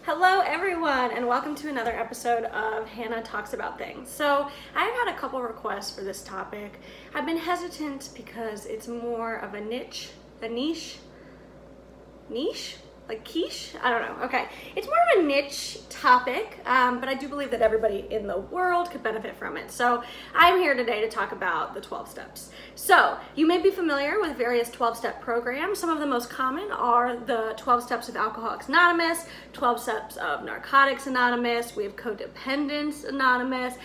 Hello everyone and welcome to another episode of Hannah Talks About Things. So I've had a couple requests for this topic. I've been hesitant because it's more of a niche? Like quiche? I don't know. Okay. It's more of a niche topic, but I do believe that everybody in the world could benefit from it. So I'm here today to talk about the 12 steps. So you may be familiar with various 12-step programs. Some of the most common are the 12 steps of Alcoholics Anonymous, 12 steps of Narcotics Anonymous, we have Codependence Anonymous.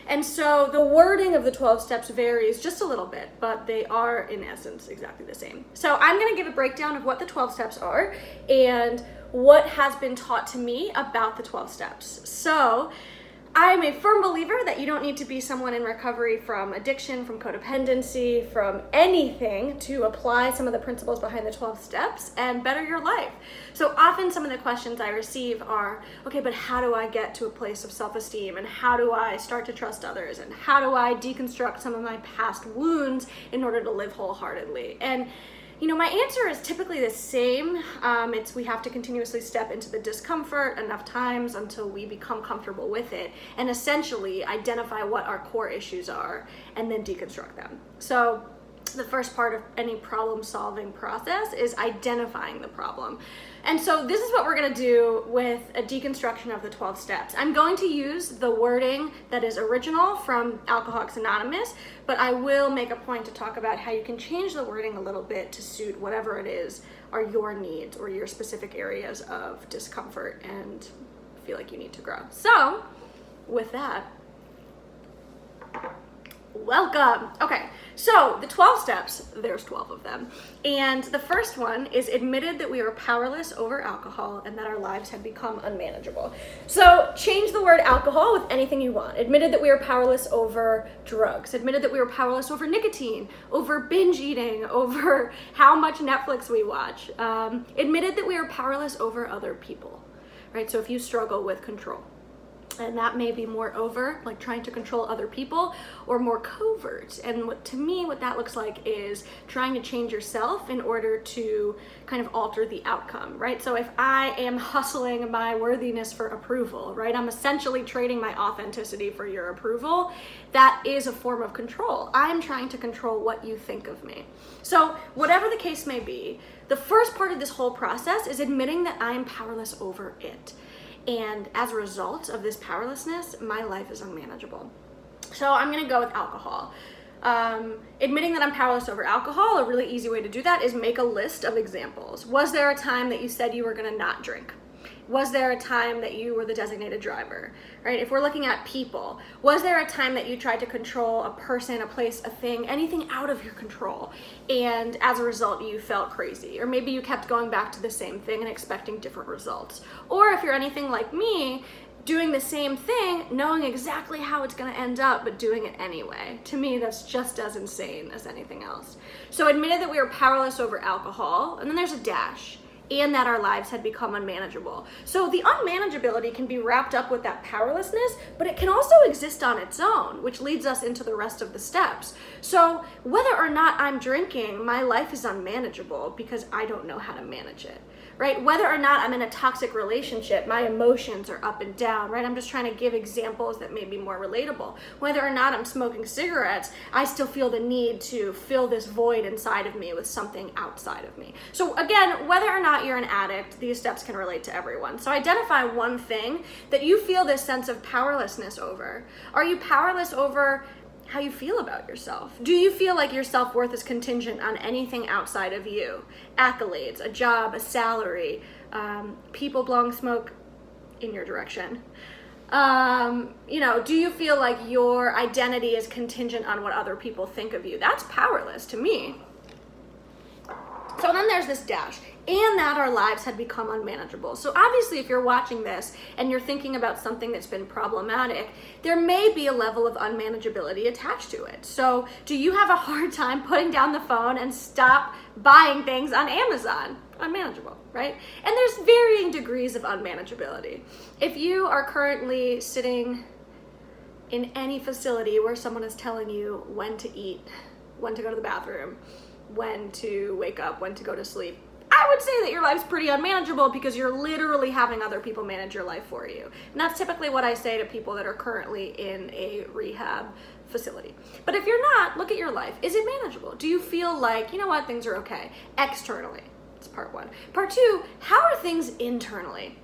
And so the wording of the 12 steps varies just a little bit, but they are in essence exactly the same. So I'm going to give a breakdown of what the 12 steps are and what has been taught to me about the 12 steps. So I'm a firm believer that you don't need to be someone in recovery from addiction, from codependency, from anything to apply some of the principles behind the 12 steps and better your life. So often some of the questions I receive are, okay, but how do I get to a place of self-esteem? And how do I start to trust others? And how do I deconstruct some of my past wounds in order to live wholeheartedly? And my answer is typically the same. We have to continuously step into the discomfort enough times until we become comfortable with it and essentially identify what our core issues are and then deconstruct them. So the first part of any problem-solving process is identifying the problem. And so this is what we're going to do with a deconstruction of the 12 steps. I'm going to use the wording that is original from Alcoholics Anonymous, but I will make a point to talk about how you can change the wording a little bit to suit whatever it is are your needs or your specific areas of discomfort and feel like you need to grow. So with that, welcome. Okay, so the 12 steps, there's 12 of them. And the first one is admitted that we are powerless over alcohol and that our lives have become unmanageable. So change the word alcohol with anything you want. Admitted that we are powerless over drugs. Admitted that we are powerless over nicotine, over binge eating, over how much Netflix we watch. Admitted that we are powerless over other people, right? So if you struggle with control, and that may be more overt, like trying to control other people, or more covert. And to me, what that looks like is trying to change yourself in order to kind of alter the outcome, right? So if I am hustling my worthiness for approval, right? I'm essentially trading my authenticity for your approval. That is a form of control. I'm trying to control what you think of me. So whatever the case may be, the first part of this whole process is admitting that I am powerless over it. And as a result of this powerlessness, my life is unmanageable. So I'm going to go with alcohol. Admitting that I'm powerless over alcohol, a really easy way to do that is make a list of examples. Was there a time that you said you were going to not drink? Was there a time that you were the designated driver, right? If we're looking at people, was there a time that you tried to control a person, a place, a thing, anything out of your control, and as a result you felt crazy? Or maybe you kept going back to the same thing and expecting different results. Or if you're anything like me, doing the same thing, knowing exactly how it's going to end up, but doing it anyway. To me, that's just as insane as anything else. So admitted that we are powerless over alcohol, and then there's a dash, and that our lives had become unmanageable. So the unmanageability can be wrapped up with that powerlessness, but it can also exist on its own, which leads us into the rest of the steps. So whether or not I'm drinking, my life is unmanageable because I don't know how to manage it, right? Whether or not I'm in a toxic relationship, my emotions are up and down, right? I'm just trying to give examples that may be more relatable. Whether or not I'm smoking cigarettes, I still feel the need to fill this void inside of me with something outside of me. So again, whether or not you're an addict, these steps can relate to everyone. So identify one thing that you feel this sense of powerlessness over. Are you powerless over how you feel about yourself? Do you feel like your self-worth is contingent on anything outside of you? Accolades, a job, a salary, people blowing smoke in your direction. Do you feel like your identity is contingent on what other people think of you? That's powerless to me. So then there's this dash, and that our lives had become unmanageable. So obviously if you're watching this and you're thinking about something that's been problematic, there may be a level of unmanageability attached to it. So do you have a hard time putting down the phone and stop buying things on Amazon? Unmanageable, right? And there's varying degrees of unmanageability. If you are currently sitting in any facility where someone is telling you when to eat, when to go to the bathroom, when to wake up, when to go to sleep, I would say that your life's pretty unmanageable because you're literally having other people manage your life for you. And that's typically what I say to people that are currently in a rehab facility. But if you're not, look at your life. Is it manageable? Do you feel like, you know what, things are okay externally? It's part one. Part two, how are things internally?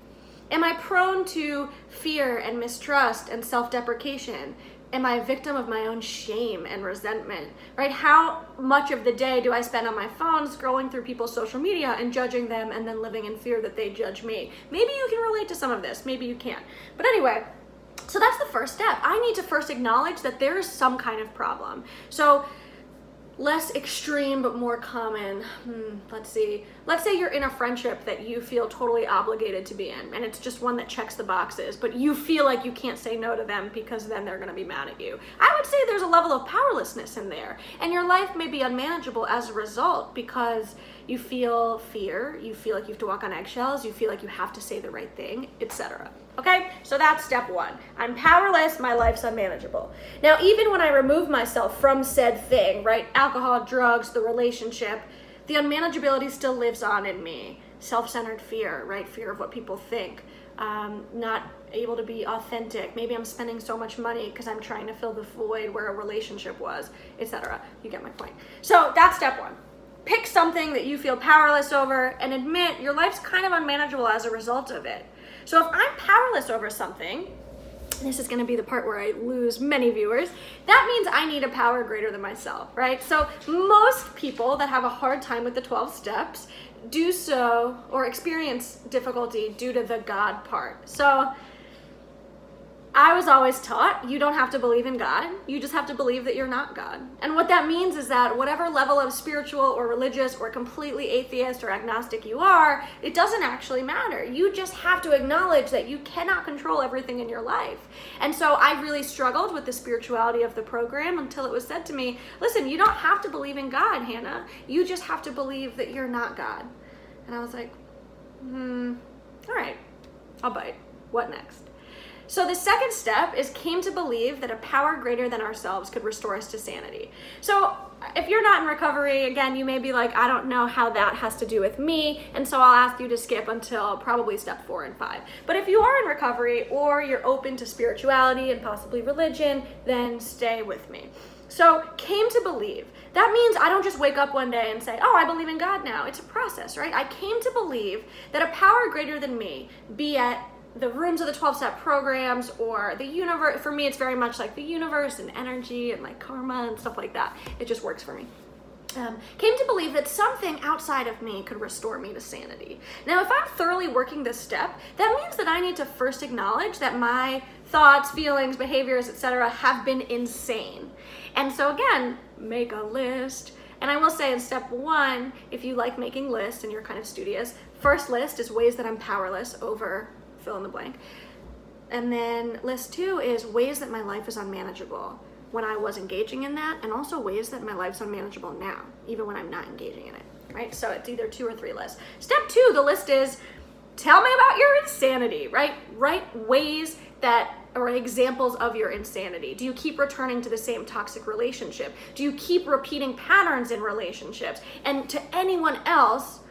Am I prone to fear and mistrust and self-deprecation? Am I a victim of my own shame and resentment, right? How much of the day do I spend on my phone scrolling through people's social media and judging them and then living in fear that they judge me? Maybe you can relate to some of this, maybe you can't. But anyway, so that's the first step. I need to first acknowledge that there is some kind of problem. So less extreme but more common. Let's say you're in a friendship that you feel totally obligated to be in, and it's just one that checks the boxes, but you feel like you can't say no to them because then they're going to be mad at you. I would say there's a level of powerlessness in there, and your life may be unmanageable as a result because you feel fear, you feel like you have to walk on eggshells, you feel like you have to say the right thing, etc. Okay, so that's step one. I'm powerless, my life's unmanageable. Now, even when I remove myself from said thing, right, alcohol, drugs, the relationship, the unmanageability still lives on in me. Self-centered fear, right, fear of what people think, not able to be authentic. Maybe I'm spending so much money because I'm trying to fill the void where a relationship was, etc. You get my point. So that's step one. Pick something that you feel powerless over and admit your life's kind of unmanageable as a result of it. So if I'm powerless over something, this is going to be the part where I lose many viewers, that means I need a power greater than myself, right? So most people that have a hard time with the 12 steps do so or experience difficulty due to the God part. So I was always taught you don't have to believe in God, you just have to believe that you're not God. And what that means is that whatever level of spiritual or religious or completely atheist or agnostic you are, it doesn't actually matter. You just have to acknowledge that you cannot control everything in your life. And so I really struggled with the spirituality of the program until it was said to me, listen, you don't have to believe in God, Hannah. You just have to believe that you're not God. And I was like, all right, I'll bite. What next? So the second step is came to believe that a power greater than ourselves could restore us to sanity. So if you're not in recovery, again, you may be like, I don't know how that has to do with me, and so I'll ask you to skip until probably step 4 and 5. But if you are in recovery or you're open to spirituality and possibly religion, then stay with me. So came to believe. That means I don't just wake up one day and say, oh, I believe in God now. It's a process, right? I came to believe that a power greater than me, be it the rooms of the 12-step programs or the universe. For me, it's very much like the universe and energy and like karma and stuff like that. It just works for me. Came to believe that something outside of me could restore me to sanity. Now, if I'm thoroughly working this step, that means that I need to first acknowledge that my thoughts, feelings, behaviors, etc. have been insane. And so again, make a list. And I will say in step 1, if you like making lists and you're kind of studious, first list is ways that I'm powerless over fill in the blank. And then list 2 is ways that my life is unmanageable when I was engaging in that, and also ways that my life's unmanageable now, even when I'm not engaging in it, right? So it's either 2 or 3 lists. Step 2, the list is tell me about your insanity, right? Write ways that are examples of your insanity. Do you keep returning to the same toxic relationship? Do you keep repeating patterns in relationships? And to anyone else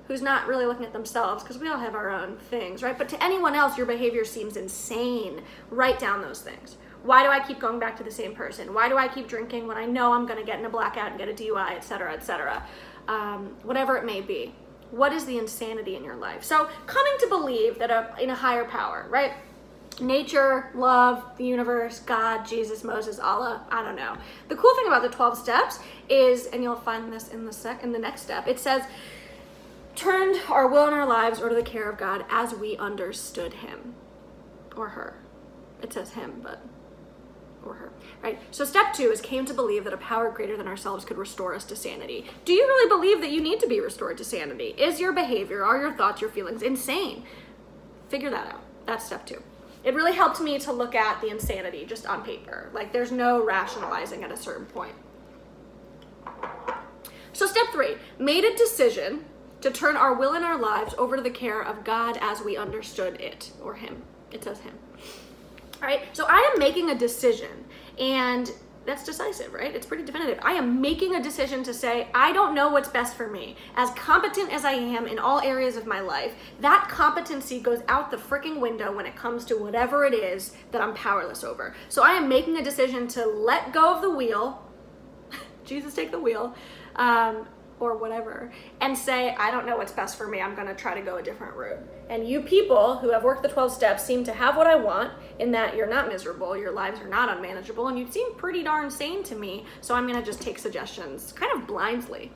who's not really looking at themselves, because we all have our own things, right? But to anyone else, your behavior seems insane. Write down those things. Why do I keep going back to the same person? Why do I keep drinking when I know I'm going to get in a blackout and get a DUI, etc., etc.? Whatever it may be. What is the insanity in your life? So coming to believe that in a higher power, right? Nature, love, the universe, God, Jesus, Moses, Allah, I don't know. The cool thing about the 12 steps is, and you'll find this in the next step, it says, turned our will and our lives over to the care of God as we understood him or her. It says him, but or her, right? So step 2 is came to believe that a power greater than ourselves could restore us to sanity. Do you really believe that you need to be restored to sanity? Is your behavior, are your thoughts, your feelings insane? Figure that out. That's step 2. It really helped me to look at the insanity just on paper. Like there's no rationalizing at a certain point. So step 3, made a decision to turn our will and our lives over to the care of God as we understood it, or him. It says him. All right, so I am making a decision, and that's decisive, right? It's pretty definitive. I am making a decision to say, I don't know what's best for me. As competent as I am in all areas of my life, that competency goes out the freaking window when it comes to whatever it is that I'm powerless over. So I am making a decision to let go of the wheel, Jesus take the wheel, or whatever, and say, I don't know what's best for me. I'm going to try to go a different route. And you people who have worked the 12 steps seem to have what I want, in that you're not miserable, your lives are not unmanageable, and you seem pretty darn sane to me. So I'm going to just take suggestions kind of blindly.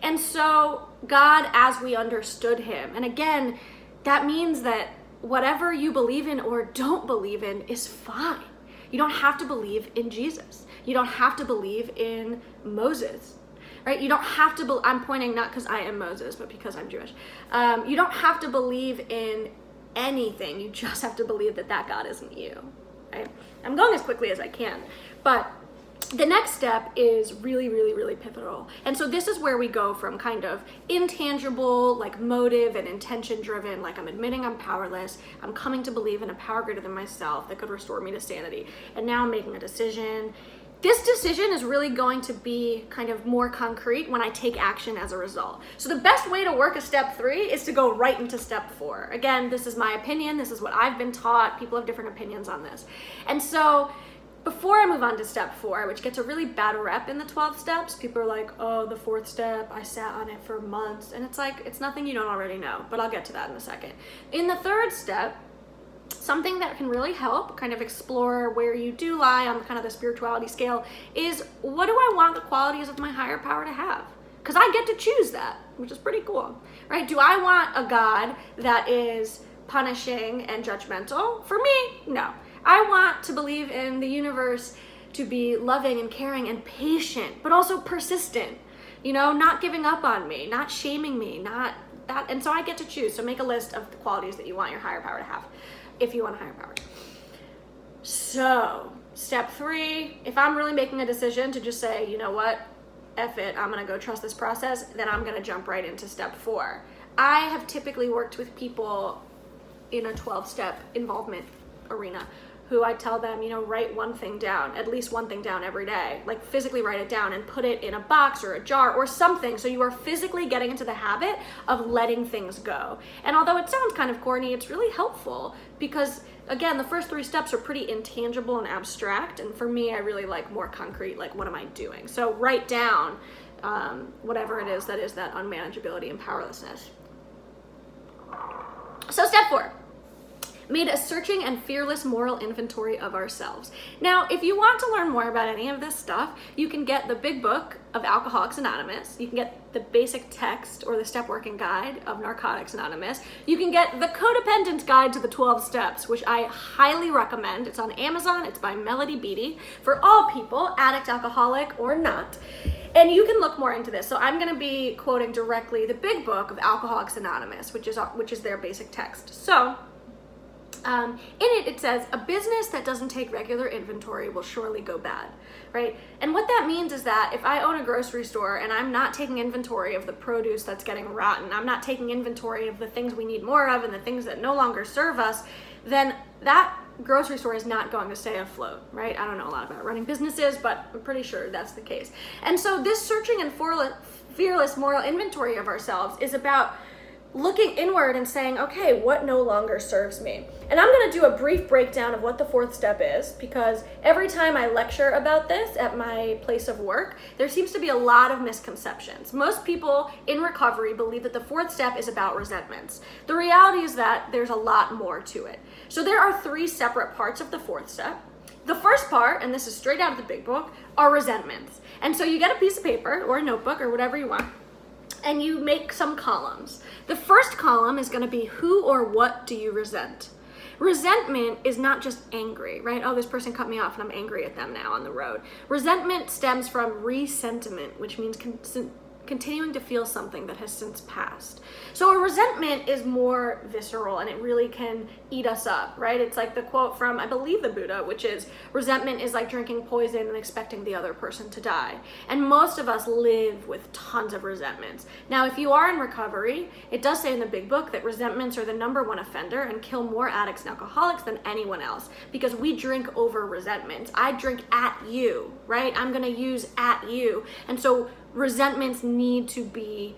And so God, as we understood him, and again, that means that whatever you believe in or don't believe in is fine. You don't have to believe in Jesus. You don't have to believe in Moses. Right? You don't have to, I'm pointing not because I am Moses, but because I'm Jewish. You don't have to believe in anything. You just have to believe that that God isn't you, right? I'm going as quickly as I can, but the next step is really, really, really pivotal. And so this is where we go from kind of intangible, like motive and intention driven, like I'm admitting I'm powerless, I'm coming to believe in a power greater than myself that could restore me to sanity. And now I'm making a decision. This decision is really going to be kind of more concrete when I take action as a result. So the best way to work a step 3 is to go right into step 4. Again, this is my opinion. This is what I've been taught. People have different opinions on this. And so before I move on to step 4, which gets a really bad rep in the 12 steps, people are like, oh, the 4th step, I sat on it for months. And it's like, it's nothing you don't already know, but I'll get to that in a second. In the 3rd step, something that can really help kind of explore where you do lie on kind of the spirituality scale is, what do I want the qualities of my higher power to have? Because I get to choose that, which is pretty cool, right? Do I want a God that is punishing and judgmental? For me, no. I want to believe in the universe to be loving and caring and patient, but also persistent, not giving up on me, not shaming me, not that. And so I get to choose. So make a list of the qualities that you want your higher power to have, if you want a higher power. So step 3, if I'm really making a decision to just say, you know what, F it, I'm gonna go trust this process, then I'm gonna jump right into step 4. I have typically worked with people in a 12-step involvement arena who I tell them, write one thing down, at least one thing down every day, like physically write it down and put it in a box or a jar or something, so you are physically getting into the habit of letting things go. And although it sounds kind of corny, it's really helpful because, again, the first 3 steps are pretty intangible and abstract, and for me, I really like more concrete, like what am I doing? So write down whatever it is that unmanageability and powerlessness. So step 4. Made a searching and fearless moral inventory of ourselves. Now, if you want to learn more about any of this stuff, you can get the big book of Alcoholics Anonymous. You can get the basic text or the step working guide of Narcotics Anonymous. You can get the Codependent Guide to the 12 Steps, which I highly recommend. It's on Amazon. It's by Melody Beattie for all people, addict, alcoholic, or not. And you can look more into this. So I'm going to be quoting directly the big book of Alcoholics Anonymous, which is their basic text. So in it says, a business that doesn't take regular inventory will surely go bad, right? And what that means is that if I own a grocery store and I'm not taking inventory of the produce that's getting rotten, I'm not taking inventory of the things we need more of and the things that no longer serve us, then that grocery store is not going to stay afloat, right? I don't know a lot about running businesses, but I'm pretty sure that's the case. And so this searching and fearless moral inventory of ourselves is about looking inward and saying, okay, what no longer serves me? And I'm going to do a brief breakdown of what the 4th step is, because every time I lecture about this at my place of work, there seems to be a lot of misconceptions. Most people in recovery believe that the 4th step is about resentments. The reality is that there's a lot more to it. So there are 3 separate parts of the 4th step. The first part, and this is straight out of the big book, are resentments. And so you get a piece of paper or a notebook or whatever you want, and you make some columns. The first column is going to be who or what do you resent? Resentment is not just angry, right? Oh, this person cut me off and I'm angry at them now on the road. Resentment stems from resentiment, which means continuing to feel something that has since passed. So a resentment is more visceral and it really can eat us up, right? It's like the quote from, I believe, the Buddha, which is, resentment is like drinking poison and expecting the other person to die. And most of us live with tons of resentments. Now, if you are in recovery, it does say in the big book that resentments are the #1 offender and kill more addicts and alcoholics than anyone else, because we drink over resentments. I drink at you, right? I'm gonna use at you. And so resentments need to be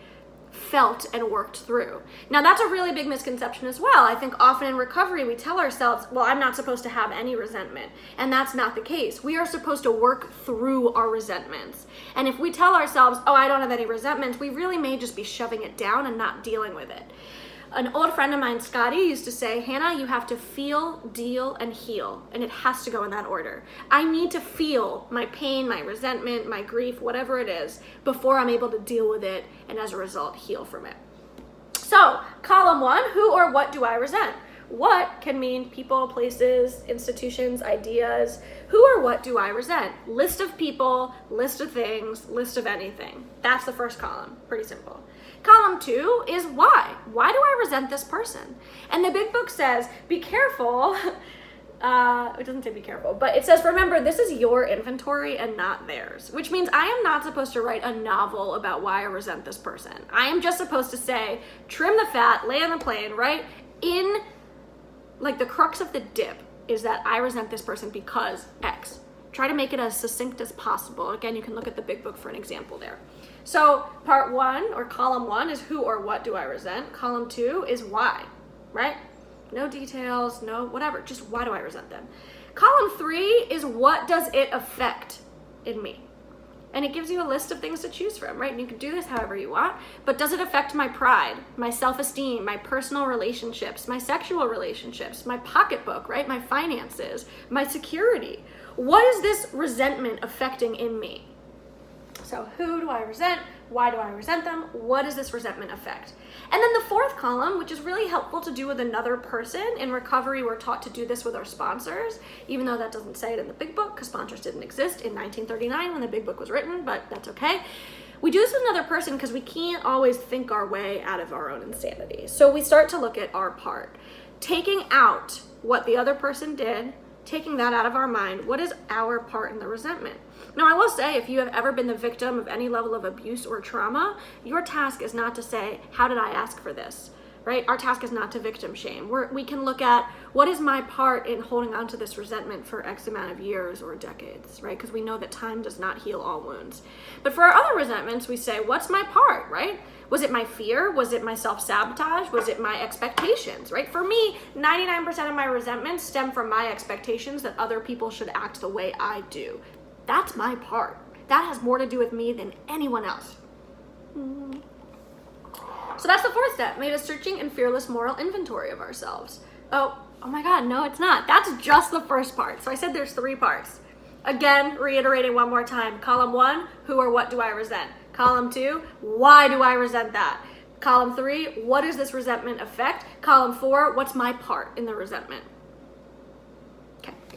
felt and worked through. Now, that's a really big misconception as well. I think often in recovery we tell ourselves, well, I'm not supposed to have any resentment, and that's not the case. We are supposed to work through our resentments. And if we tell ourselves, oh, I don't have any resentments, we really may just be shoving it down and not dealing with it. An old friend of mine, Scotty, used to say, Hannah, you have to feel, deal, and heal. And it has to go in that order. I need to feel my pain, my resentment, my grief, whatever it is, before I'm able to deal with it and as a result, heal from it. So, column 1, who or what do I resent? What can mean people, places, institutions, ideas. Who or what do I resent? List of people, list of things, list of anything. That's the first column. Pretty simple. Column 2 is why. Why do I resent this person? And the big book says, be careful. It doesn't say be careful, but it says, remember, this is your inventory and not theirs, which means I am not supposed to write a novel about why I resent this person. I am just supposed to say, trim the fat, lay on the plane, right? In, like, the crux of the dip is that I resent this person because X. Try to make it as succinct as possible. Again, you can look at the big book for an example there. So part 1 or column 1 is who or what do I resent. Column 2 is why, right? No details, no whatever, just why do I resent them. Column 3 is what does it affect in me? And it gives you a list of things to choose from, right? And you can do this however you want, but does it affect my pride, my self-esteem, my personal relationships, my sexual relationships, my pocketbook, right? My finances, my security. What is this resentment affecting in me? So who do I resent? Why do I resent them? What does this resentment affect? And then the 4th column, which is really helpful to do with another person. In recovery, we're taught to do this with our sponsors, even though that doesn't say it in the big book, because sponsors didn't exist in 1939 when the big book was written, but that's okay. We do this with another person because we can't always think our way out of our own insanity. So we start to look at our part. Taking out what the other person did, taking that out of our mind, what is our part in the resentment? Now, I will say, if you have ever been the victim of any level of abuse or trauma, your task is not to say, how did I ask for this, right? Our task is not to victim shame. We can look at, what is my part in holding on to this resentment for X amount of years or decades, right? Because we know that time does not heal all wounds. But for our other resentments, we say, what's my part, right? Was it my fear? Was it my self-sabotage? Was it my expectations, right? For me, 99% of my resentments stem from my expectations that other people should act the way I do. That's my part. That has more to do with me than anyone else. So that's the 4th step, made a searching and fearless moral inventory of ourselves. Oh my God, no, it's not. That's just the first part. So I said there's 3 parts. Again, reiterating one more time. Column 1, who or what do I resent? Column 2, why do I resent that? Column 3, what does this resentment affect? Column 4, what's my part in the resentment?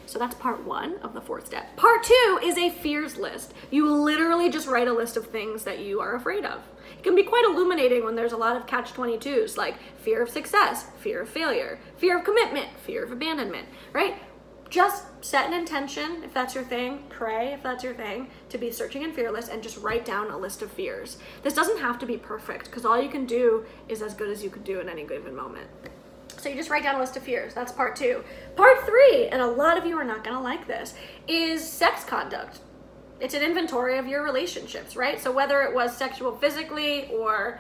So that's part 1 of the 4th step. Part 2 is a fears list. You literally just write a list of things that you are afraid of. It can be quite illuminating when there's a lot of catch-22s, like fear of success, fear of failure, fear of commitment, fear of abandonment, right? Just set an intention, if that's your thing, pray if that's your thing, to be searching and fearless, and just write down a list of fears. This doesn't have to be perfect, because all you can do is as good as you could do in any given moment. So you just write down a list of fears. That's part 2. Part 3, and a lot of you are not gonna like this, is sex conduct. It's an inventory of your relationships, right? So whether it was sexual physically or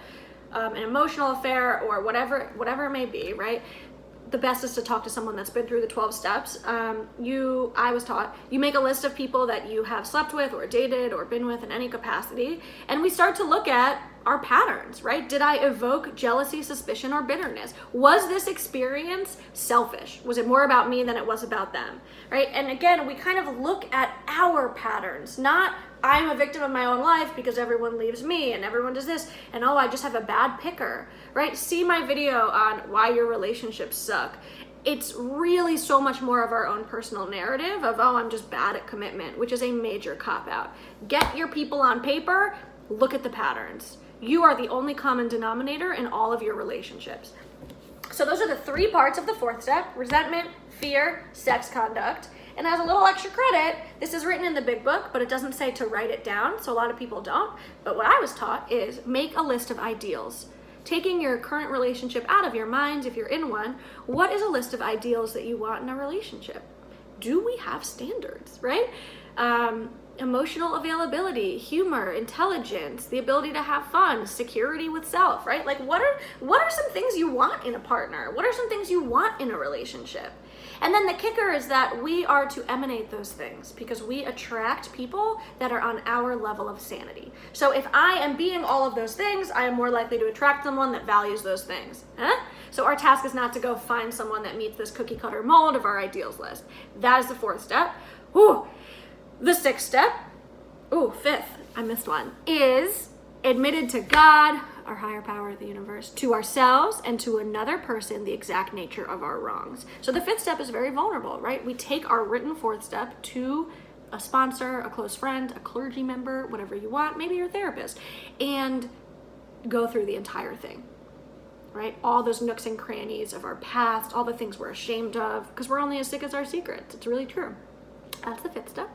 an emotional affair or whatever it may be, right? The best is to talk to someone that's been through the 12 steps. I was taught, you make a list of people that you have slept with or dated or been with in any capacity, and we start to look at our patterns, right? Did I evoke jealousy, suspicion, or bitterness? Was this experience selfish? Was it more about me than it was about them, right? And again, we kind of look at our patterns, not I'm a victim of my own life because everyone leaves me and everyone does this, and oh, I just have a bad picker, right? See my video on why your relationships suck. It's really so much more of our own personal narrative of, oh, I'm just bad at commitment, which is a major cop-out. Get your people on paper look at the patterns. You are the only common denominator in all of your relationships. So those are the 3 parts of the 4th step: resentment, fear, sex conduct. And as a little extra credit, this is written in the big book, but it doesn't say to write it down, so a lot of people don't. But what I was taught is make a list of ideals. Taking your current relationship out of your mind, if you're in one, what is a list of ideals that you want in a relationship? Do we have standards, right? Emotional availability, humor, intelligence, the ability to have fun, security with self, right? Like what are some things you want in a partner? What are some things you want in a relationship? And then the kicker is that we are to emanate those things because we attract people that are on our level of sanity. So if I am being all of those things, I am more likely to attract someone that values those things. So our task is not to go find someone that meets this cookie cutter mold of our ideals list. That is the 4th step. The 6th step, 5th, I missed one, is admitted to God, our higher power of the universe, to ourselves, and to another person the exact nature of our wrongs. So the 5th step is very vulnerable, right? We take our written 4th step to a sponsor, a close friend, a clergy member, whatever you want, maybe your therapist, and go through the entire thing, right? All those nooks and crannies of our past, all the things we're ashamed of, because we're only as sick as our secrets. It's really true. That's the 5th step.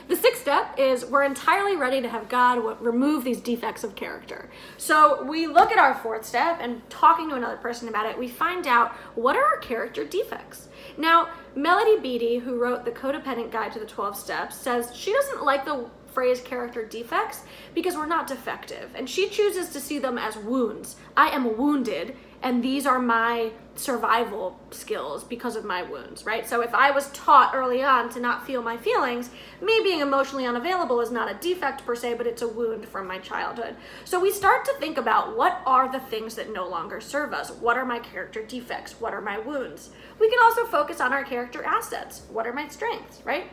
The 6th step is we're entirely ready to have God remove these defects of character. So we look at our 4th step and talking to another person about it, we find out what are our character defects. Now, Melody Beattie, who wrote The Codependent Guide to the 12 Steps, says she doesn't like the phrase character defects because we're not defective, and she chooses to see them as wounds. I am wounded, and these are my survival skills because of my wounds, right? So if I was taught early on to not feel my feelings, me being emotionally unavailable is not a defect per se, but it's a wound from my childhood. So we start to think about what are the things that no longer serve us? What are my character defects? What are my wounds? We can also focus on our character assets. What are my strengths, right?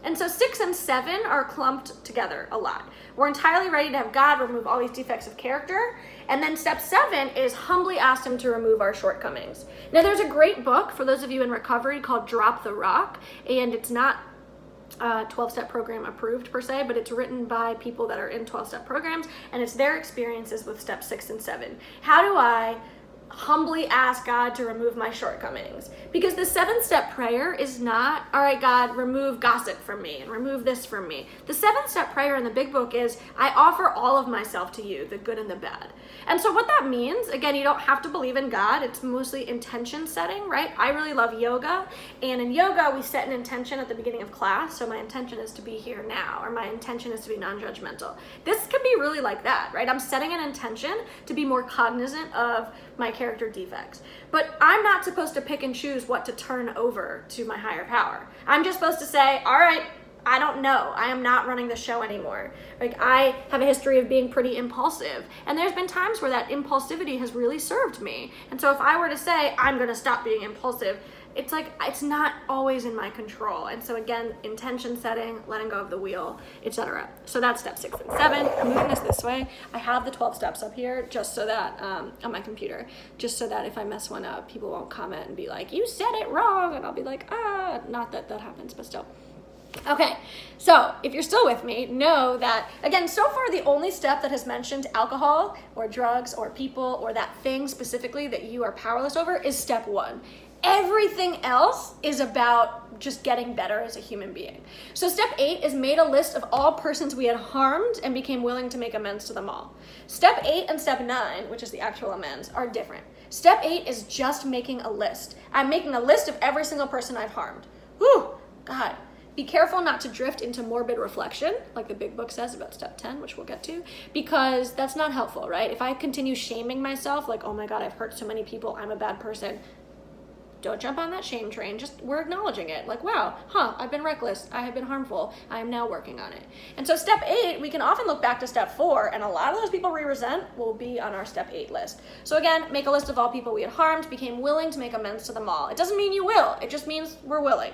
And so 6 and 7 are clumped together a lot. We're entirely ready to have God remove all these defects of character. And then step 7 is humbly ask him to remove our shortcomings. Now there's a great book for those of you in recovery called Drop the Rock. And it's not 12-step program approved per se, but it's written by people that are in 12-step programs. And it's their experiences with step 6 and 7. How do I humbly ask God to remove my shortcomings? Because the 7th-step prayer is not, all right, God, remove gossip from me and remove this from me. The 7th-step prayer in the big book is, I offer all of myself to you, the good and the bad. And so what that means, again, you don't have to believe in God. It's mostly intention setting, right? I really love yoga. And in yoga, we set an intention at the beginning of class. So my intention is to be here now, or my intention is to be non-judgmental. This can be really like that, right? I'm setting an intention to be more cognizant of my character defects. But I'm not supposed to pick and choose what to turn over to my higher power. I'm just supposed to say, all right, I don't know. I am not running the show anymore. Like, I have a history of being pretty impulsive. And there's been times where that impulsivity has really served me. And so if I were to say, I'm going to stop being impulsive, it's like, it's not always in my control. And so again, intention setting, letting go of the wheel, etc. So that's step 6 and 7. I'm moving this way. I have the 12 steps up here just so that, on my computer, just so that if I mess one up, people won't comment and be like, you said it wrong. And I'll be like, not that that happens, but still. Okay, so if you're still with me, know that, again, so far the only step that has mentioned alcohol or drugs or people or that thing specifically that you are powerless over is step 1. Everything else is about just getting better as a human being. So step 8 is made a list of all persons we had harmed and became willing to make amends to them all. Step 8 and step 9, which is the actual amends, are different. Step 8 is just making a list. I'm making a list of every single person I've harmed. Whew, God. Be careful not to drift into morbid reflection, like the big book says about step 10, which we'll get to, because that's not helpful, right? If I continue shaming myself, like, oh my God, I've hurt so many people, I'm a bad person, don't jump on that shame train. Just, we're acknowledging it. Like, wow, I've been reckless. I have been harmful. I am now working on it. And so step 8, we can often look back to step 4, and a lot of those people we resent will be on our step 8 list. So again, make a list of all people we had harmed, became willing to make amends to them all. It doesn't mean you will. It just means we're willing.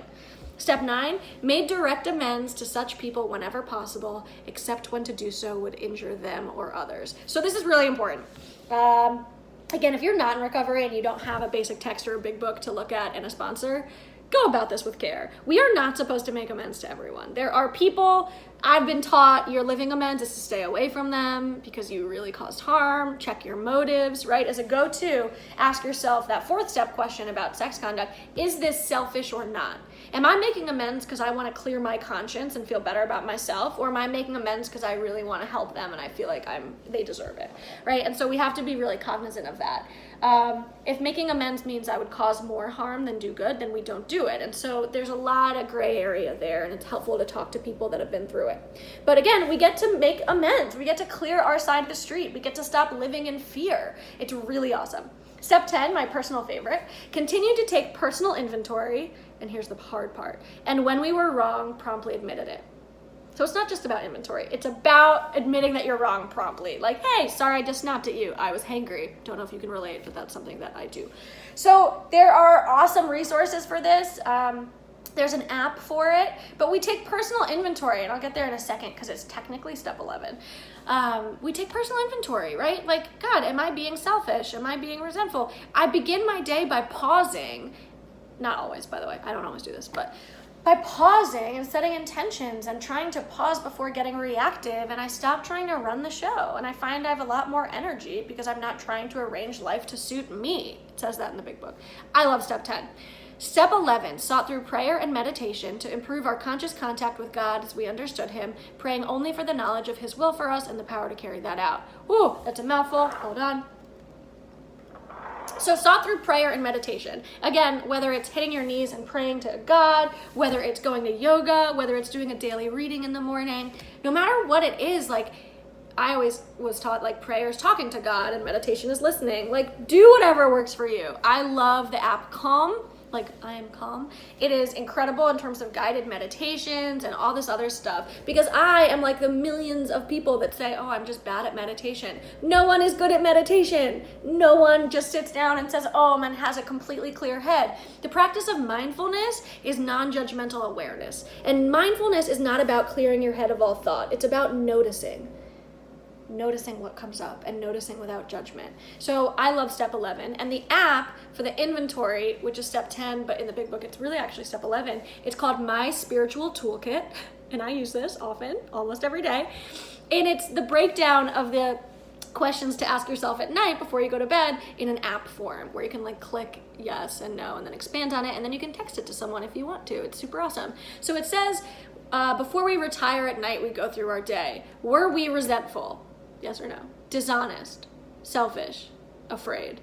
Step 9, made direct amends to such people whenever possible, except when to do so would injure them or others. So this is really important. Again, if you're not in recovery and you don't have a basic text or a big book to look at and a sponsor, go about this with care. We are not supposed to make amends to everyone. There are people I've been taught your living amends is to stay away from them because you really caused harm. Check your motives, right? As a go-to, ask yourself that 4th step question about sex conduct. Is this selfish or not? Am I making amends because I want to clear my conscience and feel better about myself? Or am I making amends because I really want to help them and I feel like they deserve it, right? And so we have to be really cognizant of that. If making amends means I would cause more harm than do good, then we don't do it. And so there's a lot of gray area there, and it's helpful to talk to people that have been through it. But again, we get to make amends. We get to clear our side of the street. We get to stop living in fear. It's really awesome. Step 10, my personal favorite, continue to take personal inventory, and here's the hard part, and when we were wrong, promptly admitted it. So it's not just about inventory. It's about admitting that you're wrong promptly. Like, hey, sorry, I just snapped at you. I was hangry. Don't know if you can relate, but that's something that I do. So there are awesome resources for this. There's an app for it, but we take personal inventory, and I'll get there in a second because it's technically step 11. We take personal inventory, right? Like, God, am I being selfish? Am I being resentful? I begin my day by pausing. Not always, by the way. I don't always do this, but by pausing and setting intentions and trying to pause before getting reactive, and I stop trying to run the show, and I find I have a lot more energy because I'm not trying to arrange life to suit me. It says that in the big book. I love step 10. Step 11, sought through prayer and meditation to improve our conscious contact with God as we understood him, praying only for the knowledge of his will for us and the power to carry that out. Woo, that's a mouthful. Hold on. So sought through prayer and meditation. Again, whether it's hitting your knees and praying to God, whether it's going to yoga, whether it's doing a daily reading in the morning, no matter what it is, like I always was taught like prayer is talking to God and meditation is listening. Like do whatever works for you. I love the app Calm. Like I am calm. It is incredible in terms of guided meditations and all this other stuff because I am like the millions of people that say, oh, I'm just bad at meditation. No one is good at meditation. No one just sits down and says, oh, and has a completely clear head. The practice of mindfulness is non-judgmental awareness. And mindfulness is not about clearing your head of all thought. It's about noticing what comes up and noticing without judgment. So I love step 11, and the app for the inventory, which is step 10, but in the big book it's really actually step 11. It's called My Spiritual Toolkit, and I use this often, almost every day, and it's the breakdown of the questions to ask yourself at night before you go to bed in an app form where you can like click yes and no and then expand on it, and then you can text it to someone if you want to. It's super awesome. So it says before we retire at night, we go through our day. Were we resentful? Yes or no? Dishonest, selfish, afraid.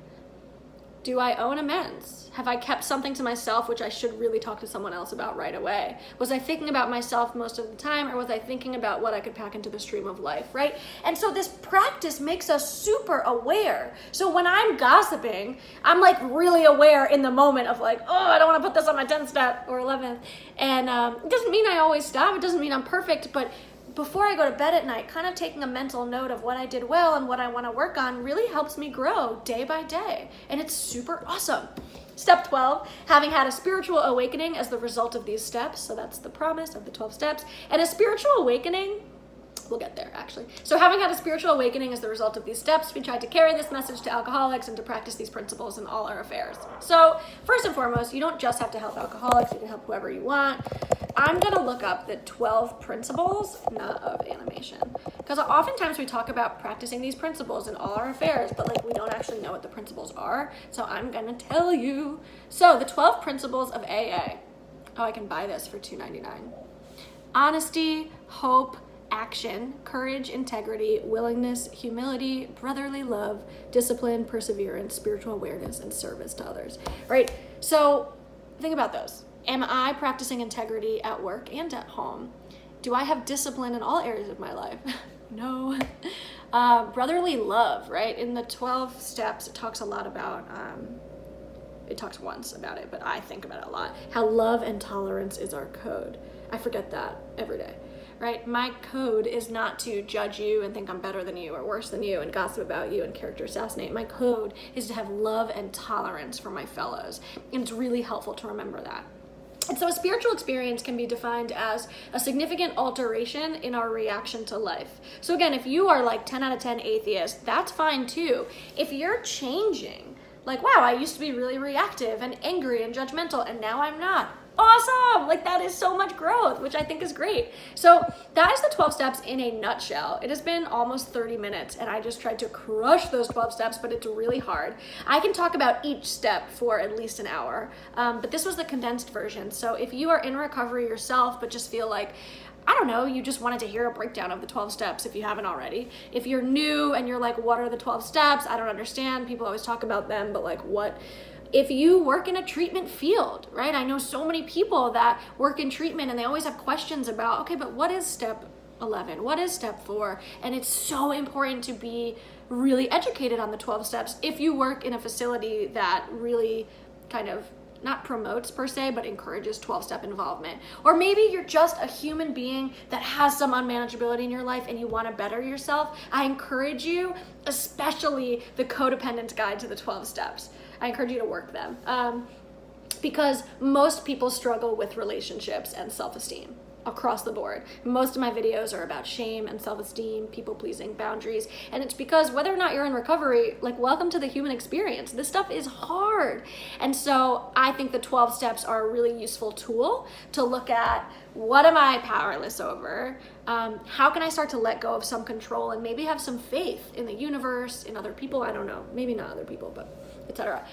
Do I owe an amends? Have I kept something to myself which I should really talk to someone else about right away? Was I thinking about myself most of the time, or was I thinking about what I could pack into the stream of life, right? And so this practice makes us super aware. So when I'm gossiping, I'm like really aware in the moment of like, oh, I don't want to put this on my 10th step or 11th. And it doesn't mean I always stop. It doesn't mean I'm perfect, but before I go to bed at night, kind of taking a mental note of what I did well and what I want to work on really helps me grow day by day. And it's super awesome. Step 12, having had a spiritual awakening as the result of these steps. So that's the promise of the 12 steps. And a spiritual awakening, we'll get there actually. So having had a spiritual awakening as the result of these steps, we tried to carry this message to alcoholics and to practice these principles in all our affairs. So first and foremost, you don't just have to help alcoholics, you can help whoever you want. I'm gonna look up the 12 principles, not of animation. Because oftentimes we talk about practicing these principles in all our affairs, but like we don't actually know what the principles are. So I'm gonna tell you. So the 12 principles of AA. Oh, I can buy this for $2.99. Honesty, hope, action, courage, integrity, willingness, humility, brotherly love, discipline, perseverance, spiritual awareness, and service to others, right? So think about those. Am I practicing integrity at work and at home? Do I have discipline in all areas of my life? No. Brotherly love, right? In the 12 steps, it talks a lot about, it talks once about it, but I think about it a lot, how love and tolerance is our code. I forget that every day. Right? My code is not to judge you and think I'm better than you or worse than you and gossip about you and character assassinate. My code is to have love and tolerance for my fellows. And it's really helpful to remember that. And so a spiritual experience can be defined as a significant alteration in our reaction to life. So again, if you are like 10 out of 10 atheist, that's fine too. If you're changing Like, wow, I used to be really reactive and angry and judgmental, and now I'm not. Awesome! Like, that is so much growth, which I think is great. So that is the 12 steps in a nutshell. It has been almost 30 minutes, and I just tried to crush those 12 steps, but it's really hard. I can talk about each step for at least an hour, but this was the condensed version. So if you are in recovery yourself, but just feel like, I don't know, you just wanted to hear a breakdown of the 12 steps if you haven't already. If you're new and you're like, what are the 12 steps? I don't understand. People always talk about them, but like, what? If you work in a treatment field, right? I know so many people that work in treatment and they always have questions about, okay, but what is step 11? What is step 4? And it's so important to be really educated on the 12 steps if you work in a facility that really kind of not promotes per se, but encourages 12-step involvement. Or maybe you're just a human being that has some unmanageability in your life and you want to better yourself. I encourage you, especially the Codependent Guide to the 12 Steps. I encourage you to work them because most people struggle with relationships and self-esteem across the board. Most of my videos are about shame and self-esteem, people-pleasing, boundaries, and it's because whether or not you're in recovery, like, welcome to the human experience. This stuff is hard. And so I think the 12 steps are a really useful tool to look at, what am I powerless over? How can I start to let go of some control and maybe have some faith in the universe, in other people? I don't know, maybe not other people, but etc.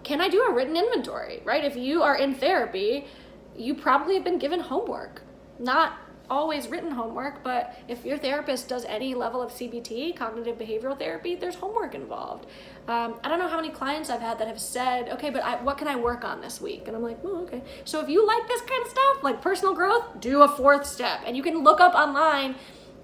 Can I do a written inventory, right? If you are in therapy, you probably have been given homework. Not always written homework, but if your therapist does any level of CBT, cognitive behavioral therapy, there's homework involved. I don't know how many clients I've had that have said, okay, but what can I work on this week? And I'm like, oh, okay. So if you like this kind of stuff, like personal growth, do a 4th step. And you can look up online,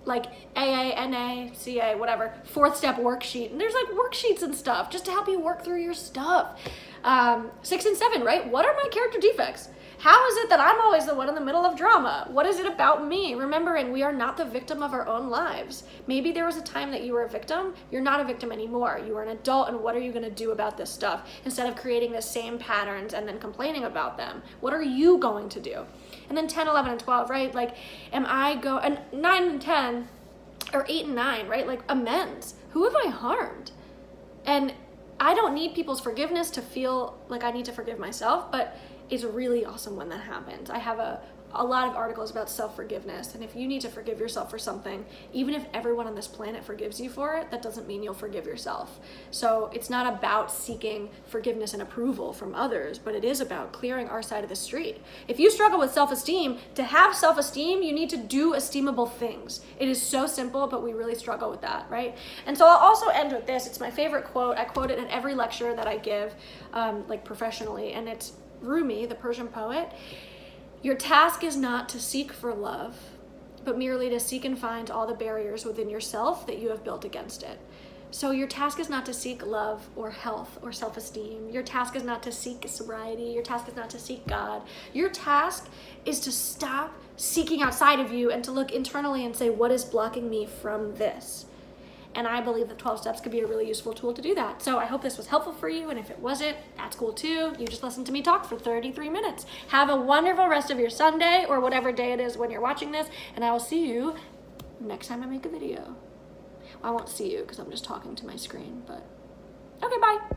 like AA, NA, CA, whatever, 4th step worksheet. And there's like worksheets and stuff just to help you work through your stuff. 6 and 7, right? What are my character defects? How is it that I'm always the one in the middle of drama? What is it about me? Remembering we are not the victim of our own lives. Maybe there was a time that you were a victim. You're not a victim anymore. You are an adult, and what are you going to do about this stuff? Instead of creating the same patterns and then complaining about them, what are you going to do? And then 10, 11, and 12, right? Like, and 9 and 10, or 8 and 9, right? Like, amends. Who have I harmed? And I don't need people's forgiveness to feel like I need to forgive myself, but it's really awesome when that happens. I have a lot of articles about self-forgiveness, and if you need to forgive yourself for something, even if everyone on this planet forgives you for it, that doesn't mean you'll forgive yourself. So it's not about seeking forgiveness and approval from others, but it is about clearing our side of the street. If you struggle with self-esteem, to have self-esteem, you need to do esteemable things. It is so simple, but we really struggle with that, right? And so I'll also end with this. It's my favorite quote. I quote it in every lecture that I give, like professionally, and it's Rumi, the Persian poet. Your task is not to seek for love, but merely to seek and find all the barriers within yourself that you have built against it. So your task is not to seek love or health or self-esteem. Your task is not to seek sobriety. Your task is not to seek God. Your task is to stop seeking outside of you and to look internally and say, what is blocking me from this? And I believe that 12 steps could be a really useful tool to do that. So I hope this was helpful for you. And if it wasn't, that's cool too. You just listened to me talk for 33 minutes. Have a wonderful rest of your Sunday or whatever day it is when you're watching this. And I will see you next time I make a video. I won't see you because I'm just talking to my screen, but okay, bye.